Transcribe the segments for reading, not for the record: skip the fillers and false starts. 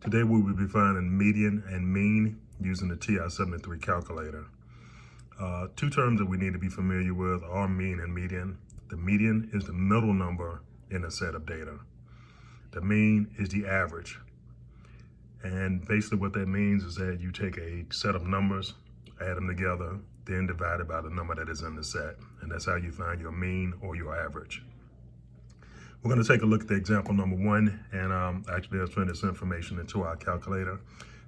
Today we will be finding median and mean using the TI-73 calculator. Two terms that we need to be familiar with are mean and median. The median is the middle number in a set of data. The mean is the average. And basically what that means is that you take a set of numbers, add them together, then divide it by the number that is in the set. And that's how you find your mean or your average. We're going to take a look at the example number one, and actually let's put this information into our calculator.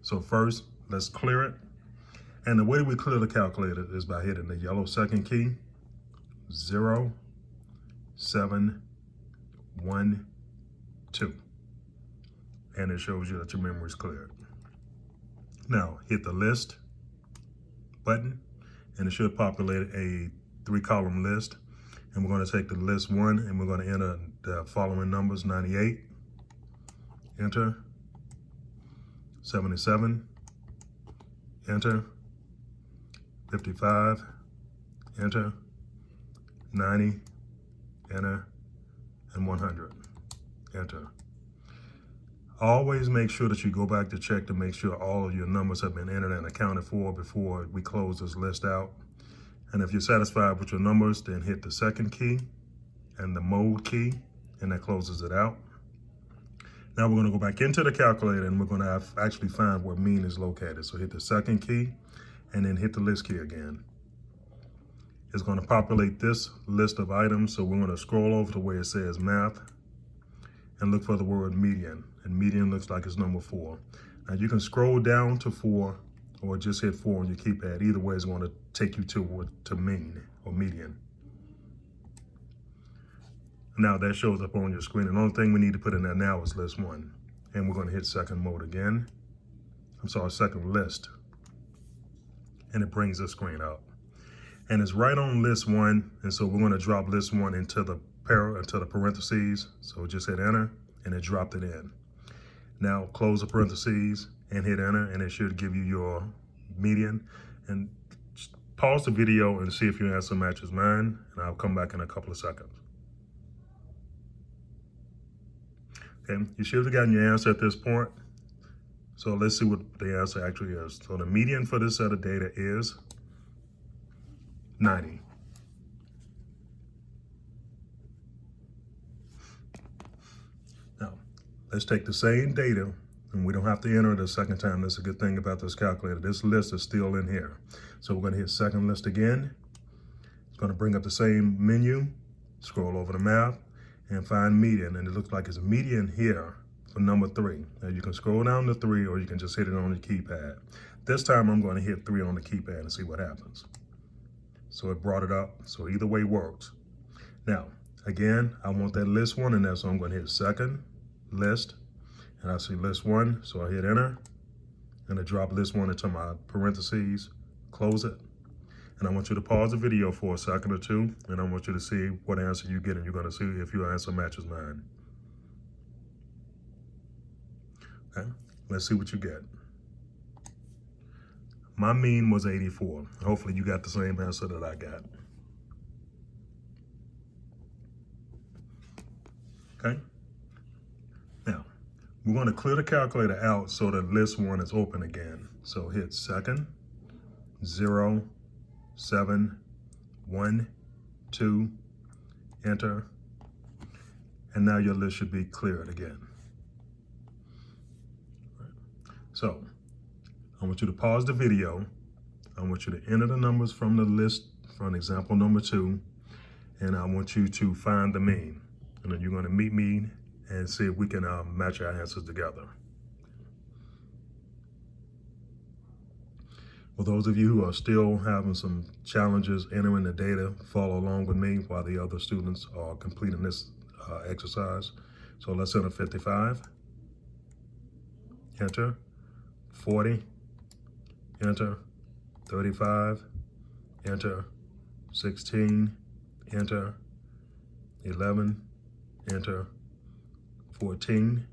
So first, let's clear it. And the way we clear the calculator is by hitting the yellow second key, 0, 7, 1, 2. And it shows you that your memory is cleared. Now hit the list button, and it should populate a 3-column list. And we're going to take the list one and we're going to enter the following numbers: 98, enter, 77, enter, 55, enter, 90, enter, and 100, enter. Always make sure that you go back to check to make sure all of your numbers have been entered and accounted for before we close this list out. And if you're satisfied with your numbers, then hit the second key and the mode key, and that closes it out. Now we're going to go back into the calculator and we're going to actually find where mean is located. So hit the second key and then hit the list key again. It's going to populate this list of items. So we're going to scroll over to where it says math and look for the word median. And median looks like it's number 4. Now you can scroll down to 4 or just hit 4 on your keypad. Either way is going to take you to mean or median. Now that shows up on your screen. And the only thing we need to put in there now is list 1. And we're going to hit second mode again. Second list. And it brings the screen up. And it's right on list 1. And so we're going to drop list 1 into the parentheses. So just hit enter and it dropped it in. Now close the parentheses and hit enter, and it should give you your median. And pause the video and see if your answer matches mine, and I'll come back in a couple of seconds. Okay, you should have gotten your answer at this point. So let's see what the answer actually is. So the median for this set of data is 90. Now, let's take the same data, and we don't have to enter it a second time. That's a good thing about this calculator. This list is still in here. So we're going to hit second list again. It's going to bring up the same menu, scroll over to math, and find median. And it looks like it's a median here for number 3. Now you can scroll down to 3, or you can just hit it on the keypad. This time I'm going to hit 3 on the keypad and see what happens. So it brought it up. So either way works. Now, again, I want that list 1 in there, so I'm going to hit second list. And I see list 1, so I hit enter, and I drop list 1 into my parentheses, close it. And I want you to pause the video for a second or two, and I want you to see what answer you get, and you're gonna see if your answer matches mine. Okay, let's see what you get. My mean was 84. Hopefully you got the same answer that I got. Okay, now, we're going to clear the calculator out so that list 1 is open again. So hit second, 0, 7, 1, 2, enter. And now your list should be cleared again. So I want you to pause the video. I want you to enter the numbers from the list from example number 2. And I want you to find the mean. And then you're going to meet me and see if we can match our answers together. For those of you who are still having some challenges entering the data, follow along with me while the other students are completing this exercise. So let's enter 55, enter, 40, enter, 35, enter, 16, enter, 11, enter, 14,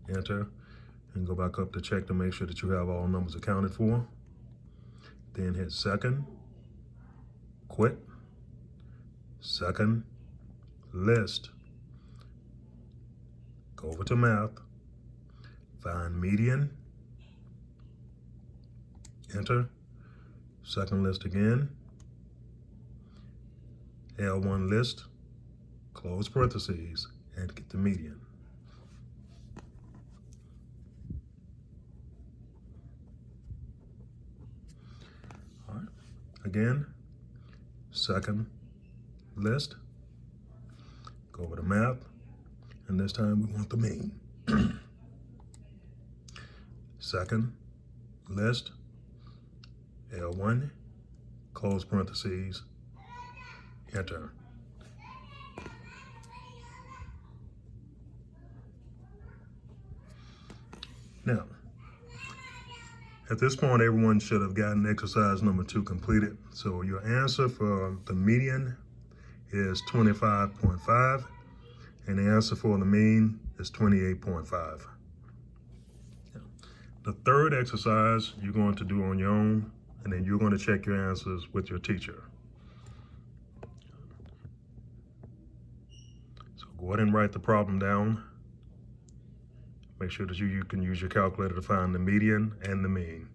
enter, and go back up to check to make sure that you have all numbers accounted for. Then hit second, quit, second, list, go over to math, Find median. Enter. Second list again. L1 list, close parentheses, and get the median. All right. Again, second list, go over the map, and this time we want the mean. Second list, L1, close parentheses, enter. Now, at this point, everyone should have gotten exercise number 2 completed. So your answer for the median is 25.5, and the answer for the mean is 28.5. The third exercise you're going to do on your own, and then you're going to check your answers with your teacher. So go ahead and write the problem down. Make sure that you can use your calculator to find the median and the mean.